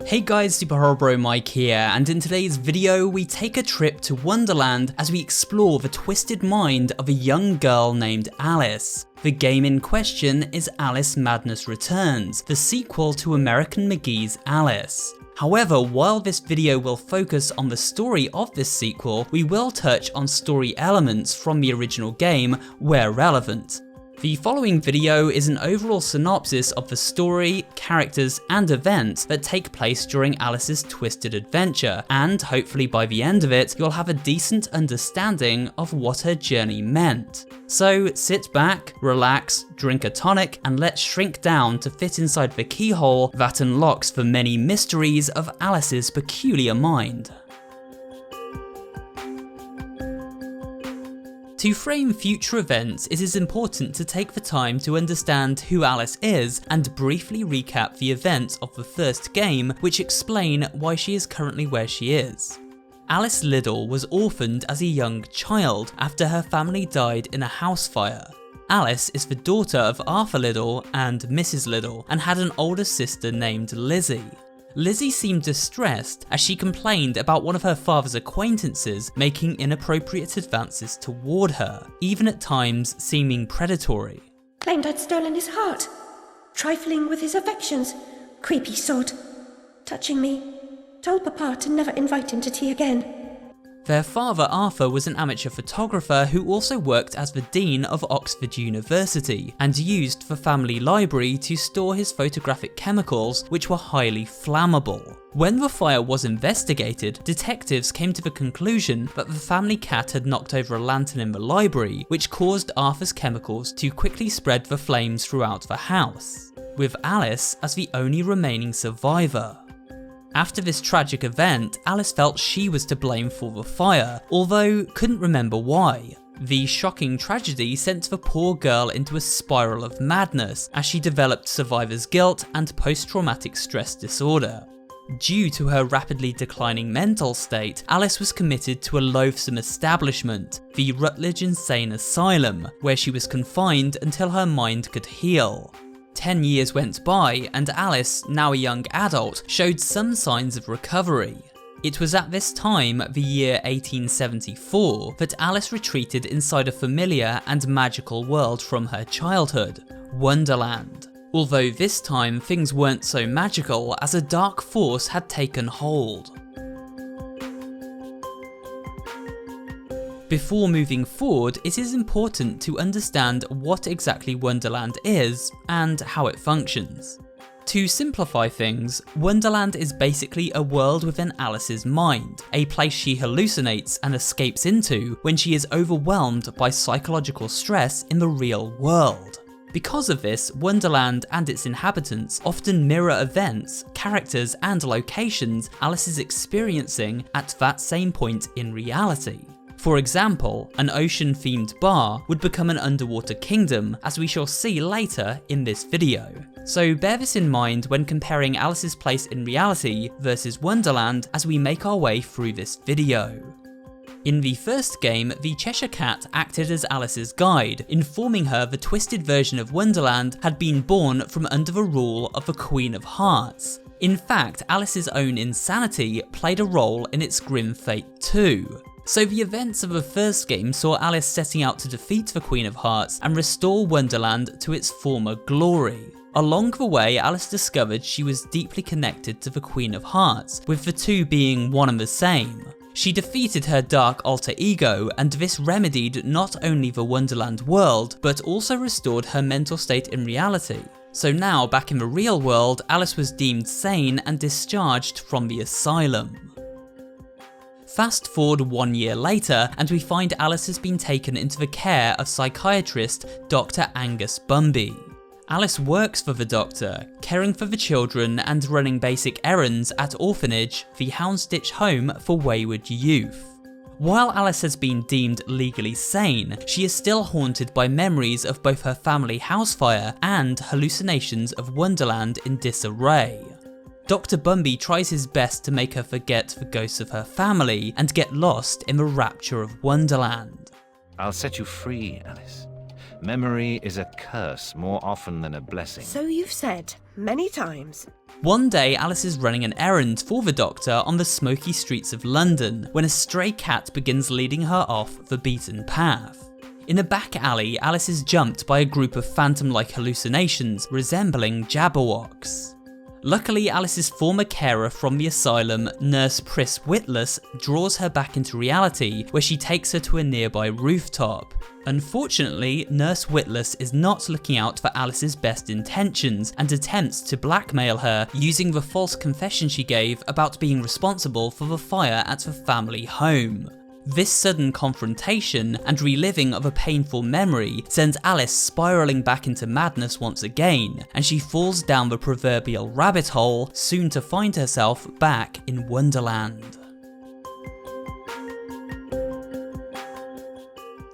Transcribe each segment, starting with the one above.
Hey guys, SuperHorrorBro Mike here, and in today's video we take a trip to Wonderland as we explore the twisted mind of a young girl named Alice. The game in question is Alice Madness Returns, the sequel to American McGee's Alice. However, while this video will focus on the story of this sequel, we will touch on story elements from the original game where relevant. The following video is an overall synopsis of the story, characters, and events that take place during Alice's twisted adventure, and hopefully by the end of it, you'll have a decent understanding of what her journey meant. So sit back, relax, drink a tonic, and let's shrink down to fit inside the keyhole that unlocks the many mysteries of Alice's peculiar mind. To frame future events, it is important to take the time to understand who Alice is and briefly recap the events of the first game, which explain why she is currently where she is. Alice Liddell was orphaned as a young child after her family died in a house fire. Alice is the daughter of Arthur Liddell and Mrs. Liddell and had an older sister named Lizzie. Lizzie seemed distressed as she complained about one of her father's acquaintances making inappropriate advances toward her, even at times seeming predatory. Claimed I'd stolen his heart, trifling with his affections, creepy sod, touching me, told Papa to never invite him to tea again. Their father Arthur was an amateur photographer who also worked as the Dean of Oxford University and used the family library to store his photographic chemicals, which were highly flammable. When the fire was investigated, detectives came to the conclusion that the family cat had knocked over a lantern in the library, which caused Arthur's chemicals to quickly spread the flames throughout the house, with Alice as the only remaining survivor. After this tragic event, Alice felt she was to blame for the fire, although couldn't remember why. The shocking tragedy sent the poor girl into a spiral of madness as she developed survivor's guilt and post-traumatic stress disorder. Due to her rapidly declining mental state, Alice was committed to a loathsome establishment, the Rutledge Insane Asylum, where she was confined until her mind could heal. 10 years went by and Alice, now a young adult, showed some signs of recovery. It was at this time, the year 1874, that Alice retreated inside a familiar and magical world from her childhood, Wonderland. Although this time things weren't so magical as a dark force had taken hold. Before moving forward, it is important to understand what exactly Wonderland is and how it functions. To simplify things, Wonderland is basically a world within Alice's mind, a place she hallucinates and escapes into when she is overwhelmed by psychological stress in the real world. Because of this, Wonderland and its inhabitants often mirror events, characters, and locations Alice is experiencing at that same point in reality. For example, an ocean-themed bar would become an underwater kingdom, as we shall see later in this video. So bear this in mind when comparing Alice's place in reality versus Wonderland as we make our way through this video. In the first game, the Cheshire Cat acted as Alice's guide, informing her the twisted version of Wonderland had been born from under the rule of the Queen of Hearts. In fact, Alice's own insanity played a role in its grim fate too. So the events of the first game saw Alice setting out to defeat the Queen of Hearts and restore Wonderland to its former glory. Along the way, Alice discovered she was deeply connected to the Queen of Hearts, with the two being one and the same. She defeated her dark alter ego, and this remedied not only the Wonderland world, but also restored her mental state in reality. So now, back in the real world, Alice was deemed sane and discharged from the asylum. Fast forward 1 year later, and we find Alice has been taken into the care of psychiatrist Dr. Angus Bumby. Alice works for the doctor, caring for the children and running basic errands at Orphanage, the Houndsditch home for wayward youth. While Alice has been deemed legally sane, she is still haunted by memories of both her family house fire and hallucinations of Wonderland in disarray. Dr. Bumby tries his best to make her forget the ghosts of her family and get lost in the rapture of Wonderland. I'll set you free, Alice. Memory is a curse more often than a blessing. So you've said many times. One day, Alice is running an errand for the Doctor on the smoky streets of London when a stray cat begins leading her off the beaten path. In a back alley, Alice is jumped by a group of phantom-like hallucinations resembling Jabberwocks. Luckily, Alice's former carer from the asylum, Nurse Pris Witless, draws her back into reality where she takes her to a nearby rooftop. Unfortunately, Nurse Witless is not looking out for Alice's best intentions and attempts to blackmail her using the false confession she gave about being responsible for the fire at the family home. This sudden confrontation and reliving of a painful memory sends Alice spiralling back into madness once again, and she falls down the proverbial rabbit hole, soon to find herself back in Wonderland.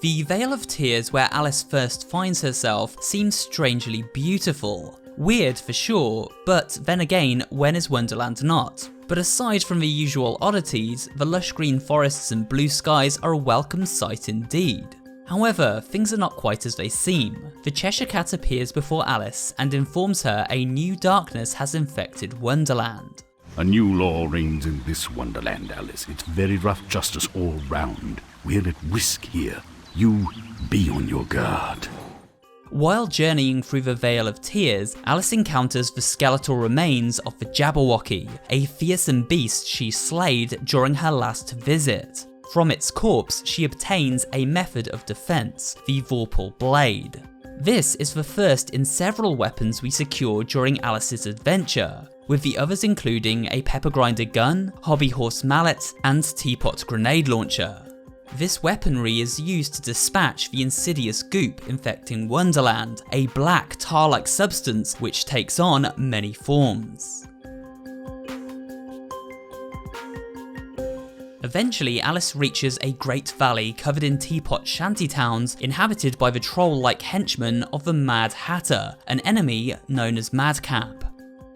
The Vale of Tears where Alice first finds herself seems strangely beautiful. Weird for sure, but then again, when is Wonderland not? But aside from the usual oddities, the lush green forests and blue skies are a welcome sight indeed. However, things are not quite as they seem. The Cheshire Cat appears before Alice and informs her a new darkness has infected Wonderland. A new law reigns in this Wonderland, Alice. It's very rough justice all round. We're at risk here. You be on your guard. While journeying through the Vale of Tears, Alice encounters the skeletal remains of the Jabberwocky, a fearsome beast she slayed during her last visit. From its corpse, she obtains a method of defense, the Vorpal Blade. This is the first in several weapons we secure during Alice's adventure, with the others including a pepper grinder gun, hobby horse mallet, and teapot grenade launcher. This weaponry is used to dispatch the insidious goop infecting Wonderland, a black tar-like substance which takes on many forms. Eventually, Alice reaches a great valley covered in teapot shantytowns inhabited by the troll-like henchmen of the Mad Hatter, an enemy known as Madcap.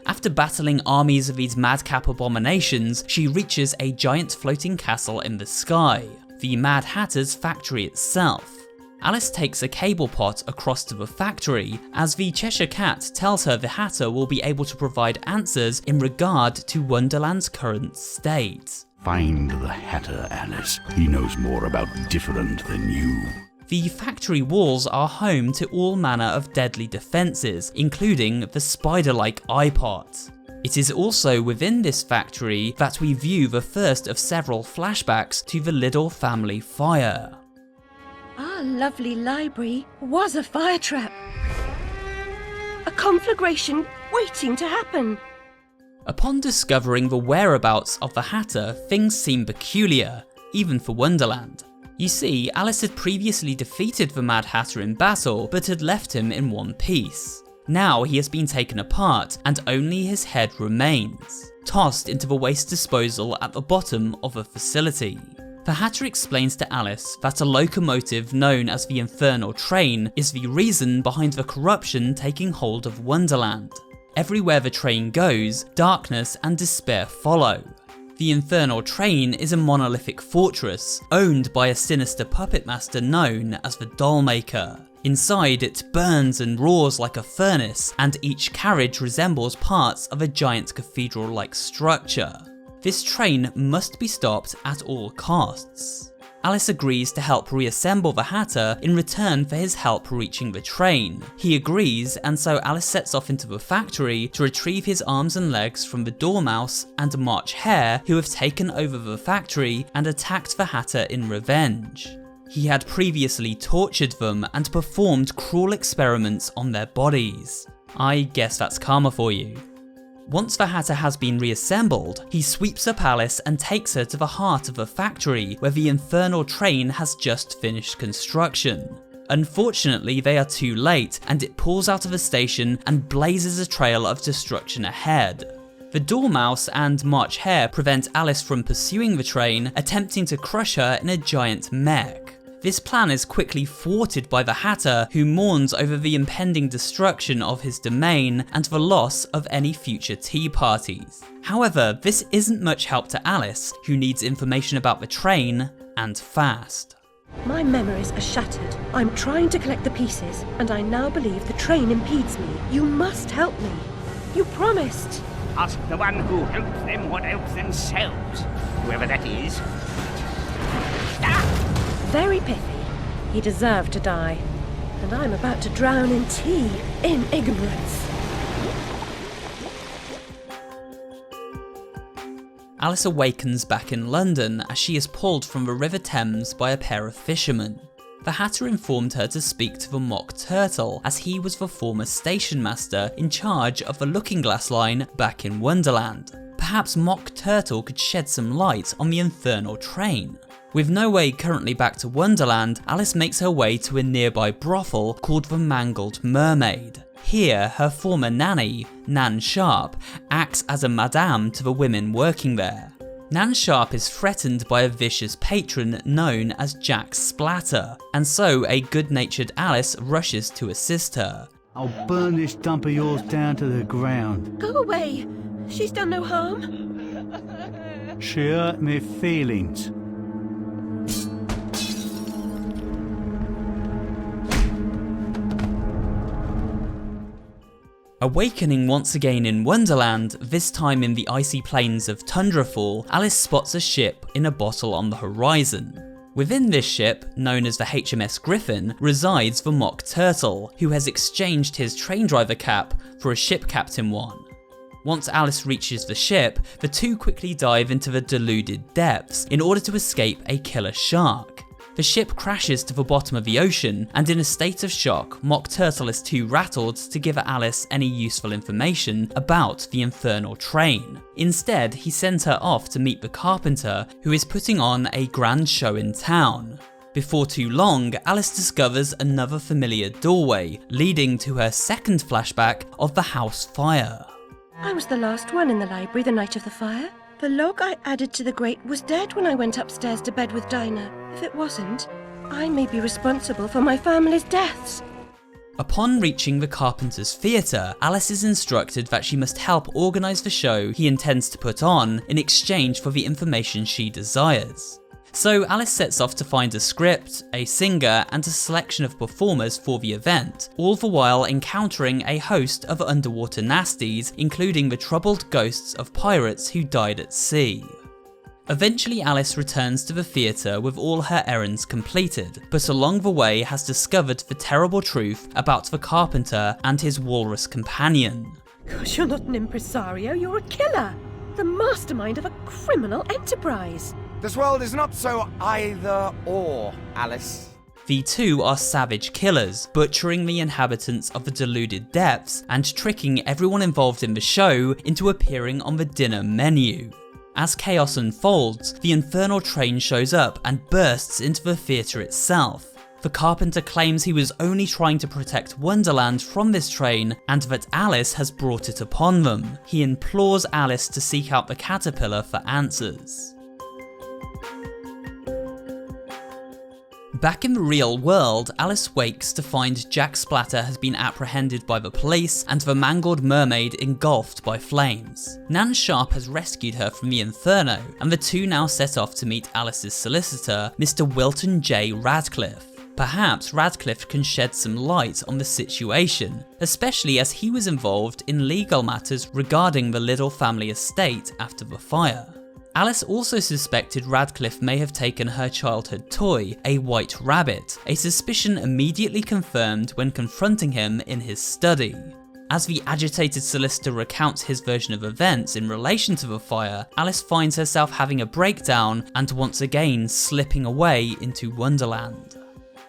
After battling armies of these Madcap abominations, she reaches a giant floating castle in the sky, the Mad Hatter's factory itself. Alice takes a cable pot across to the factory, as the Cheshire Cat tells her the Hatter will be able to provide answers in regard to Wonderland's current state. Find the Hatter, Alice. He knows more about different than you. The factory walls are home to all manner of deadly defences, including the spider-like eye pot. It is also within this factory that we view the first of several flashbacks to the Liddell family fire. Our lovely library was a fire trap. A conflagration waiting to happen. Upon discovering the whereabouts of the Hatter, things seem peculiar, even for Wonderland. You see, Alice had previously defeated the Mad Hatter in battle, but had left him in one piece. Now he has been taken apart, and only his head remains, tossed into the waste disposal at the bottom of a facility. The Hatter explains to Alice that a locomotive known as the Infernal Train is the reason behind the corruption taking hold of Wonderland. Everywhere the train goes, darkness and despair follow. The Infernal Train is a monolithic fortress, owned by a sinister puppet master known as the Dollmaker. Inside, it burns and roars like a furnace, and each carriage resembles parts of a giant cathedral-like structure. This train must be stopped at all costs. Alice agrees to help reassemble the Hatter in return for his help reaching the train. He agrees, and so Alice sets off into the factory to retrieve his arms and legs from the Dormouse and March Hare, who have taken over the factory and attacked the Hatter in revenge. He had previously tortured them and performed cruel experiments on their bodies. I guess that's karma for you. Once the Hatter has been reassembled, he sweeps up Alice and takes her to the heart of the factory where the Infernal Train has just finished construction. Unfortunately, they are too late, and it pulls out of the station and blazes a trail of destruction ahead. The Dormouse and March Hare prevent Alice from pursuing the train, attempting to crush her in a giant mech. This plan is quickly thwarted by the Hatter, who mourns over the impending destruction of his domain and the loss of any future tea parties. However, this isn't much help to Alice, who needs information about the train, and fast. My memories are shattered. I'm trying to collect the pieces, and I now believe the train impedes me. You must help me. You promised. Ask the one who helps them what helps themselves, whoever that is. Ah! Very pithy. He deserved to die. And I'm about to drown in tea, in ignorance. Alice awakens back in London as she is pulled from the River Thames by a pair of fishermen. The Hatter informed her to speak to the Mock Turtle, as he was the former station master in charge of the Looking Glass line back in Wonderland. Perhaps Mock Turtle could shed some light on the Infernal Train. With no way currently back to Wonderland, Alice makes her way to a nearby brothel called the Mangled Mermaid. Here, her former nanny, Nan Sharp, acts as a madame to the women working there. Nan Sharp is threatened by a vicious patron known as Jack Splatter, and so a good-natured Alice rushes to assist her. I'll burn this dump of yours down to the ground. Go away. She's done no harm. She hurt me feelings. Awakening once again in Wonderland, this time in the icy plains of Tundrafall, Alice spots a ship in a bottle on the horizon. Within this ship, known as the HMS Griffin, resides the Mock Turtle, who has exchanged his train driver cap for a ship captain one. Once Alice reaches the ship, the two quickly dive into the deluded depths in order to escape a killer shark. The ship crashes to the bottom of the ocean, and in a state of shock, Mock Turtle is too rattled to give Alice any useful information about the Infernal Train. Instead, he sends her off to meet the Carpenter, who is putting on a grand show in town. Before too long, Alice discovers another familiar doorway, leading to her second flashback of the house fire. I was the last one in the library the night of the fire. The log I added to the grate was dead when I went upstairs to bed with Dinah. If it wasn't, I may be responsible for my family's deaths. Upon reaching the Carpenter's theatre, Alice is instructed that she must help organise the show he intends to put on in exchange for the information she desires. So Alice sets off to find a script, a singer, and a selection of performers for the event, all the while encountering a host of underwater nasties, including the troubled ghosts of pirates who died at sea. Eventually Alice returns to the theatre with all her errands completed, but along the way has discovered the terrible truth about the Carpenter and his walrus companion. Gosh, you're not an impresario, you're a killer! The mastermind of a criminal enterprise! This world is not so either or, Alice. The two are savage killers, butchering the inhabitants of the deluded depths and tricking everyone involved in the show into appearing on the dinner menu. As chaos unfolds, the Infernal Train shows up and bursts into the theatre itself. The Carpenter claims he was only trying to protect Wonderland from this train and that Alice has brought it upon them. He implores Alice to seek out the Catterpillar for answers. Back in the real world, Alice wakes to find Jack Splatter has been apprehended by the police and the Mangled Mermaid engulfed by flames. Nan Sharp has rescued her from the Inferno, and the two now set off to meet Alice's solicitor, Mr. Wilton J. Radcliffe. Perhaps Radcliffe can shed some light on the situation, especially as he was involved in legal matters regarding the Liddell family estate after the fire. Alice also suspected Radcliffe may have taken her childhood toy, a white rabbit, a suspicion immediately confirmed when confronting him in his study. As the agitated solicitor recounts his version of events in relation to the fire, Alice finds herself having a breakdown and once again slipping away into Wonderland.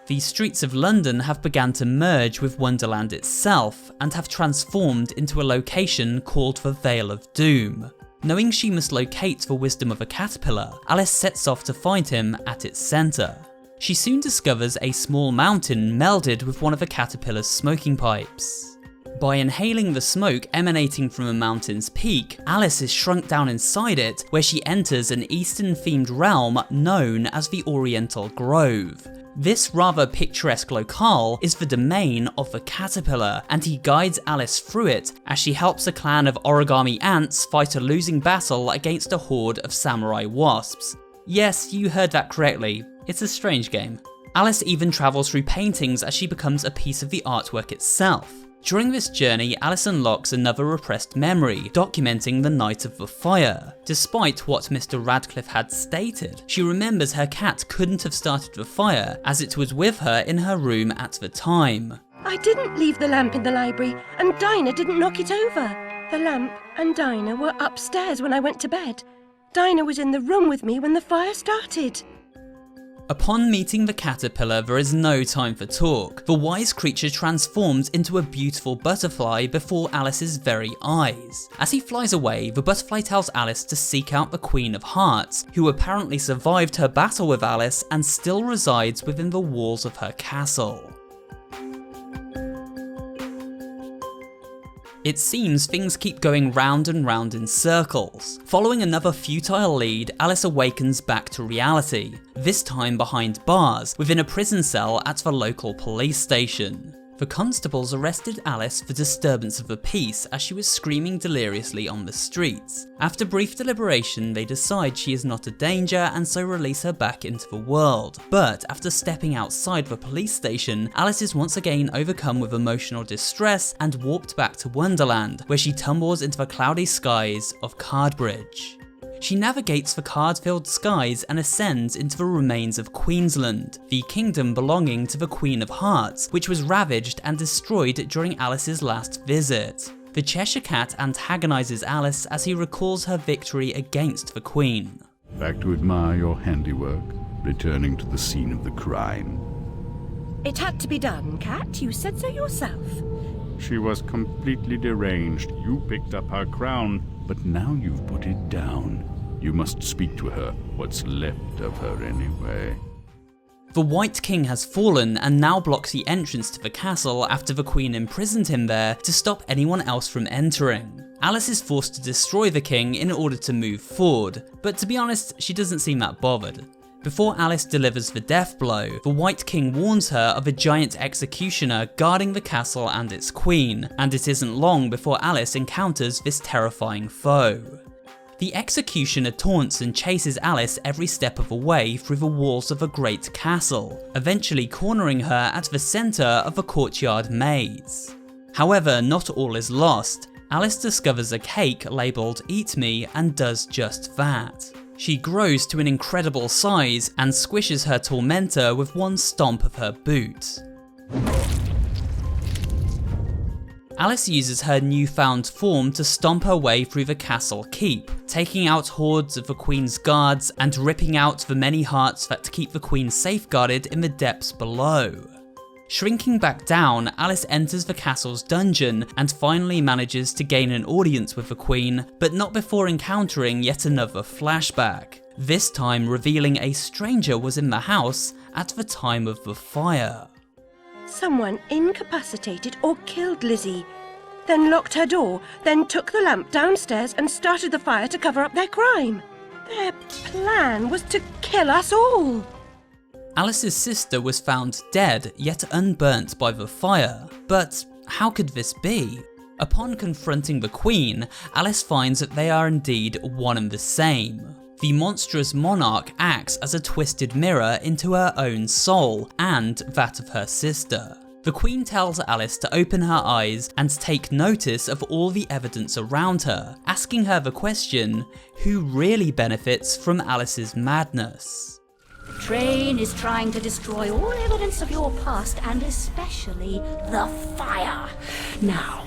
The streets of London have begun to merge with Wonderland itself and have transformed into a location called the Vale of Doom. Knowing she must locate the wisdom of a caterpillar, Alice sets off to find him at its centre. She soon discovers a small mountain melded with one of the caterpillar's smoking pipes. By inhaling the smoke emanating from the mountain's peak, Alice is shrunk down inside it, where she enters an Eastern-themed realm known as the Oriental Grove. This rather picturesque locale is the domain of the Catterpillar, and he guides Alice through it as she helps a clan of origami ants fight a losing battle against a horde of samurai wasps. Yes, you heard that correctly, it's a strange game. Alice even travels through paintings as she becomes a piece of the artwork itself. During this journey, Alice unlocks another repressed memory, documenting the night of the fire. Despite what Mr. Radcliffe had stated, she remembers her cat couldn't have started the fire as it was with her in her room at the time. I didn't leave the lamp in the library, and Dinah didn't knock it over. The lamp and Dinah were upstairs when I went to bed. Dinah was in the room with me when the fire started. Upon meeting the caterpillar, there is no time for talk. The wise creature transforms into a beautiful butterfly before Alice's very eyes. As he flies away, the butterfly tells Alice to seek out the Queen of Hearts, who apparently survived her battle with Alice and still resides within the walls of her castle. It seems things keep going round and round in circles. Following another futile lead, Alice awakens back to reality, this time behind bars, within a prison cell at the local police station. The constables arrested Alice for disturbance of the peace as she was screaming deliriously on the streets. After brief deliberation, they decide she is not a danger and so release her back into the world. But after stepping outside the police station, Alice is once again overcome with emotional distress and warped back to Wonderland, where she tumbles into the cloudy skies of Cardbridge. She navigates the card-filled skies and ascends into the remains of Queensland, the kingdom belonging to the Queen of Hearts, which was ravaged and destroyed during Alice's last visit. The Cheshire Cat antagonises Alice as he recalls her victory against the Queen. Back to admire your handiwork, returning to the scene of the crime. It had to be done, Cat. You said so yourself. She was completely deranged. You picked up her crown, but now you've put it down. You must speak to her. What's left of her anyway? The White King has fallen and now blocks the entrance to the castle after the Queen imprisoned him there to stop anyone else from entering. Alice is forced to destroy the king in order to move forward, but to be honest, she doesn't seem that bothered. Before Alice delivers the death blow, the White King warns her of a giant executioner guarding the castle and its queen, and it isn't long before Alice encounters this terrifying foe. The executioner taunts and chases Alice every step of the way through the walls of a great castle, eventually cornering her at the centre of a courtyard maze. However, not all is lost. Alice discovers a cake labelled "Eat Me" and does just that. She grows to an incredible size and squishes her tormentor with one stomp of her boot. Alice uses her newfound form to stomp her way through the castle keep, taking out hordes of the Queen's guards and ripping out the many hearts that keep the Queen safeguarded in the depths below. Shrinking back down, Alice enters the castle's dungeon and finally manages to gain an audience with the Queen, but not before encountering yet another flashback, this time revealing a stranger was in the house at the time of the fire. Someone incapacitated or killed Lizzie, then locked her door, then took the lamp downstairs and started the fire to cover up their crime. Their plan was to kill us all. Alice's sister was found dead, yet unburnt by the fire. But how could this be? Upon confronting the Queen, Alice finds that they are indeed one and the same. The monstrous monarch acts as a twisted mirror into her own soul and that of her sister. The Queen tells Alice to open her eyes and take notice of all the evidence around her, asking her the question, who really benefits from Alice's madness? The train is trying to destroy all evidence of your past, and especially the fire. Now,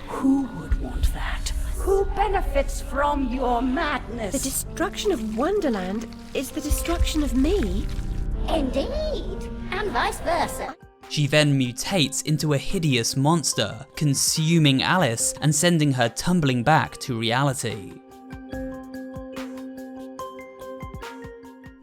who would want that? Who benefits from your madness? The destruction of Wonderland is the destruction of me. Indeed, and vice versa. She then mutates into a hideous monster, consuming Alice and sending her tumbling back to reality.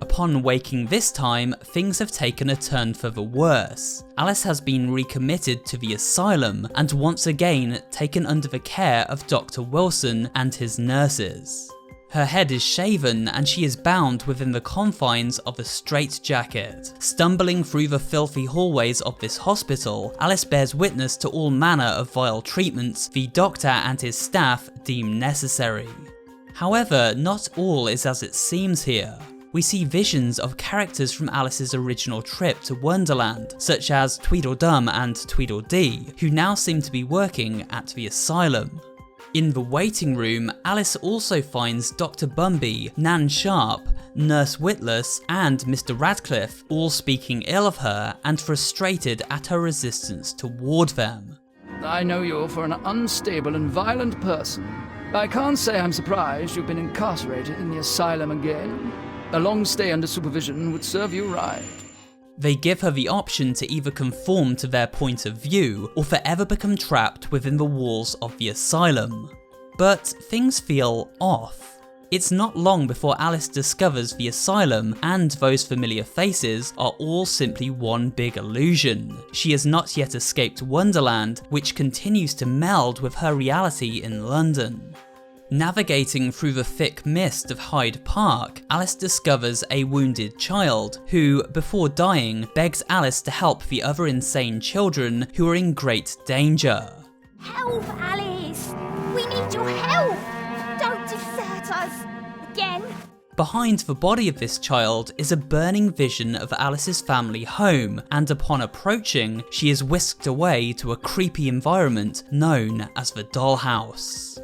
Upon waking this time, things have taken a turn for the worse. Alice has been recommitted to the asylum and once again taken under the care of Dr. Wilson and his nurses. Her head is shaven and she is bound within the confines of a straitjacket. Stumbling through the filthy hallways of this hospital, Alice bears witness to all manner of vile treatments the doctor and his staff deem necessary. However, not all is as it seems here. We see visions of characters from Alice's original trip to Wonderland, such as Tweedledum and Tweedledee, who now seem to be working at the asylum. In the waiting room, Alice also finds Dr. Bumby, Nan Sharp, Nurse Witless, and Mr. Radcliffe all speaking ill of her and frustrated at her resistance toward them. I know you for an unstable and violent person. I can't say I'm surprised you've been incarcerated in the asylum again. A long stay under supervision would serve you right. They give her the option to either conform to their point of view or forever become trapped within the walls of the asylum. But things feel off. It's not long before Alice discovers the asylum and those familiar faces are all simply one big illusion. She has not yet escaped Wonderland, which continues to meld with her reality in London. Navigating through the thick mist of Hyde Park, Alice discovers a wounded child who, before dying, begs Alice to help the other insane children who are in great danger. Help, Alice! We need your help! Don't desert us again! Behind the body of this child is a burning vision of Alice's family home, and upon approaching, she is whisked away to a creepy environment known as the Dollhouse.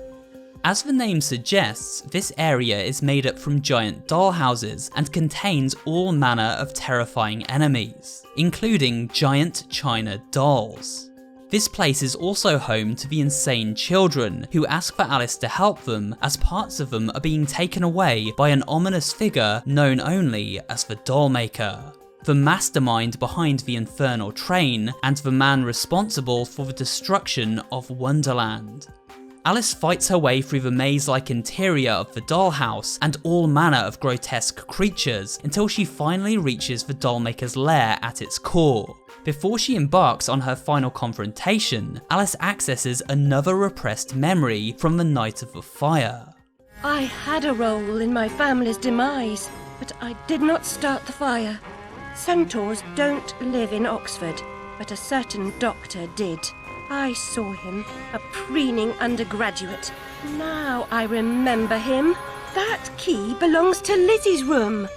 As the name suggests, this area is made up from giant dollhouses and contains all manner of terrifying enemies, including giant China dolls. This place is also home to the insane children who ask for Alice to help them as parts of them are being taken away by an ominous figure known only as the Dollmaker, the mastermind behind the Infernal Train and the man responsible for the destruction of Wonderland. Alice fights her way through the maze-like interior of the dollhouse and all manner of grotesque creatures until she finally reaches the Dollmaker's lair at its core. Before she embarks on her final confrontation, Alice accesses another repressed memory from the night of the fire. I had a role in my family's demise, but I did not start the fire. Centaurs don't live in Oxford, but a certain doctor did. I saw him, a preening undergraduate. Now I remember him. That key belongs to Lizzie's room.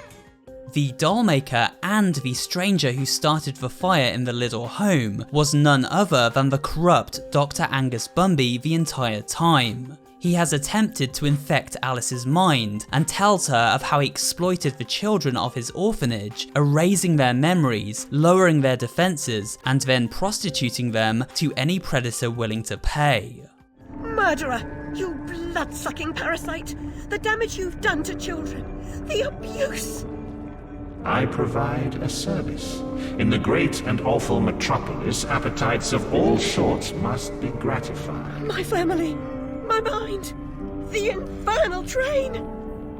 The Dollmaker and the stranger who started the fire in the Liddell home was none other than the corrupt Dr. Angus Bumby the entire time. He has attempted to infect Alice's mind and tells her of how he exploited the children of his orphanage, erasing their memories, lowering their defences, and then prostituting them to any predator willing to pay. Murderer! You blood-sucking parasite! The damage you've done to children! The abuse! I provide a service. In the great and awful metropolis, appetites of all sorts must be gratified. My family! My mind! The Infernal Train!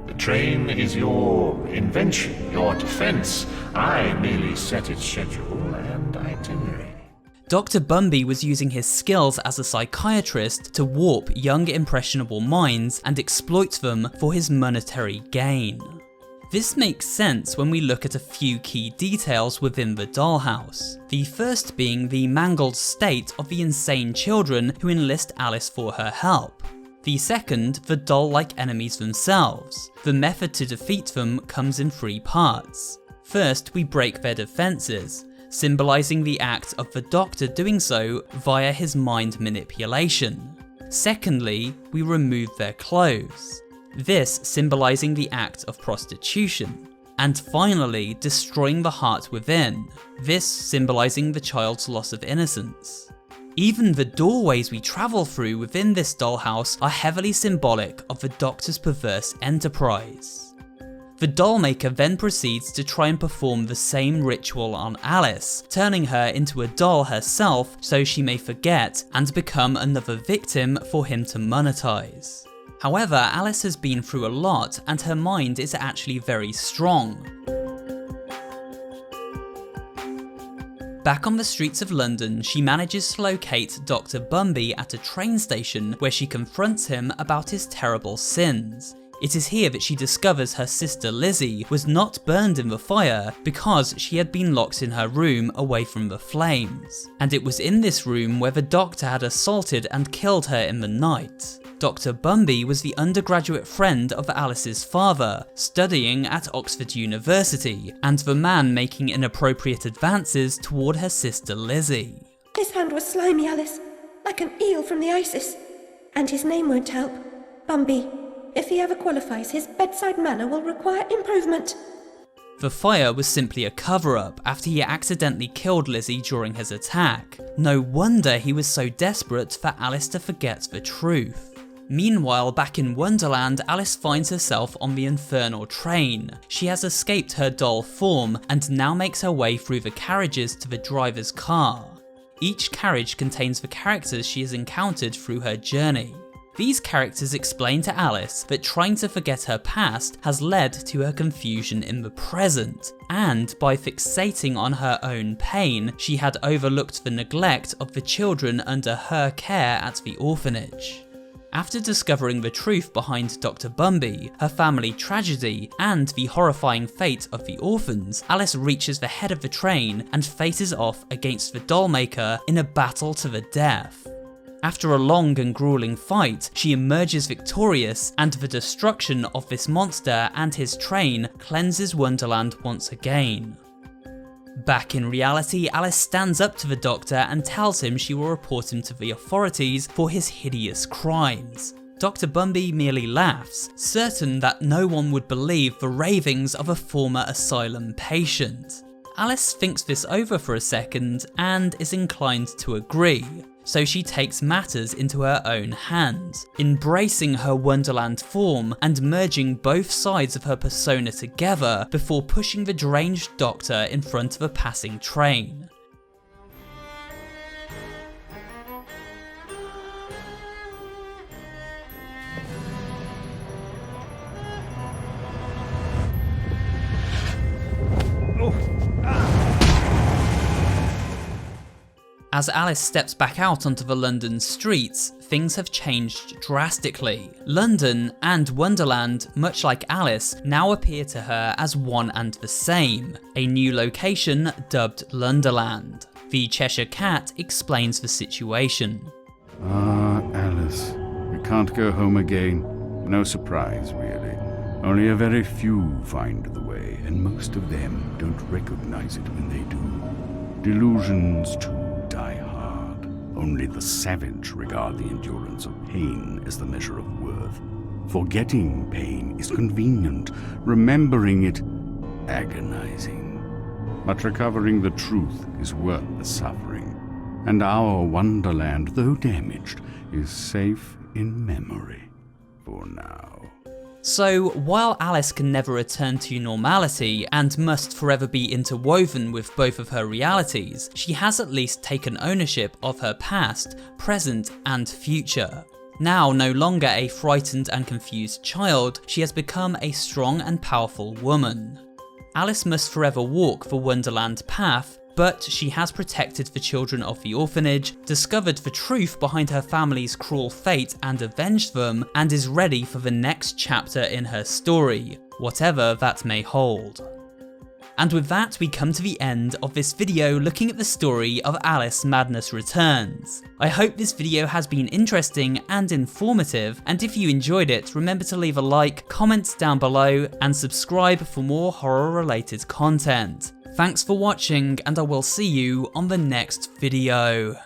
The train is your invention, your defense. I merely set its schedule and itinerary. Dr. Bumby was using his skills as a psychiatrist to warp young impressionable minds and exploit them for his monetary gain. This makes sense when we look at a few key details within the dollhouse. The first being the mangled state of the insane children who enlist Alice for her help. The second, the doll-like enemies themselves. The method to defeat them comes in 3 parts. First, we break their defences, symbolising the act of the Doctor doing so via his mind manipulation. Secondly, we remove their clothes. This symbolising the act of prostitution. And finally, destroying the heart within, this symbolising the child's loss of innocence. Even the doorways we travel through within this dollhouse are heavily symbolic of the Doctor's perverse enterprise. The Dollmaker then proceeds to try and perform the same ritual on Alice, turning her into a doll herself so she may forget and become another victim for him to monetize. However, Alice has been through a lot and her mind is actually very strong. Back on the streets of London, she manages to locate Dr. Bumby at a train station where she confronts him about his terrible sins. It is here that she discovers her sister Lizzie was not burned in the fire because she had been locked in her room away from the flames. And it was in this room where the doctor had assaulted and killed her in the night. Dr. Bumby was the undergraduate friend of Alice's father, studying at Oxford University, and the man making inappropriate advances toward her sister Lizzie. His hand was slimy, Alice, like an eel from the Isis. And his name won't help. Bumby. If he ever qualifies, his bedside manner will require improvement. The fire was simply a cover-up after he accidentally killed Lizzie during his attack. No wonder he was so desperate for Alice to forget the truth. Meanwhile, back in Wonderland, Alice finds herself on the Infernal Train. She has escaped her doll form and now makes her way through the carriages to the driver's car. Each carriage contains the characters she has encountered through her journey. These characters explain to Alice that trying to forget her past has led to her confusion in the present, and by fixating on her own pain, she had overlooked the neglect of the children under her care at the orphanage. After discovering the truth behind Dr. Bumby, her family tragedy, and the horrifying fate of the orphans, Alice reaches the head of the train and faces off against the doll maker in a battle to the death. After a long and grueling fight, she emerges victorious, and the destruction of this monster and his train cleanses Wonderland once again. Back in reality, Alice stands up to the Doctor and tells him she will report him to the authorities for his hideous crimes. Dr. Bumby merely laughs, certain that no one would believe the ravings of a former asylum patient. Alice thinks this over for a second and is inclined to agree, so she takes matters into her own hands, embracing her Wonderland form and merging both sides of her persona together before pushing the deranged Doctor in front of a passing train. As Alice steps back out onto the London streets, things have changed drastically. London and Wonderland, much like Alice, now appear to her as one and the same, a new location dubbed Wonderland. The Cheshire Cat explains the situation. Ah, Alice, we can't go home again. No surprise, really. Only a very few find the way, and most of them don't recognize it when they do. Delusions, too, die hard. Only the savage regard the endurance of pain as the measure of worth. Forgetting pain is convenient, remembering it agonizing. But recovering the truth is worth the suffering, and our Wonderland, though damaged, is safe in memory for now. So, while Alice can never return to normality and must forever be interwoven with both of her realities, she has at least taken ownership of her past, present, and future. Now no longer a frightened and confused child, she has become a strong and powerful woman. Alice must forever walk the Wonderland path, but she has protected the children of the orphanage, discovered the truth behind her family's cruel fate and avenged them, and is ready for the next chapter in her story, whatever that may hold. And with that, we come to the end of this video looking at the story of Alice Madness Returns. I hope this video has been interesting and informative, and if you enjoyed it, remember to leave a like, comment down below, and subscribe for more horror related content. Thanks for watching, and I will see you on the next video.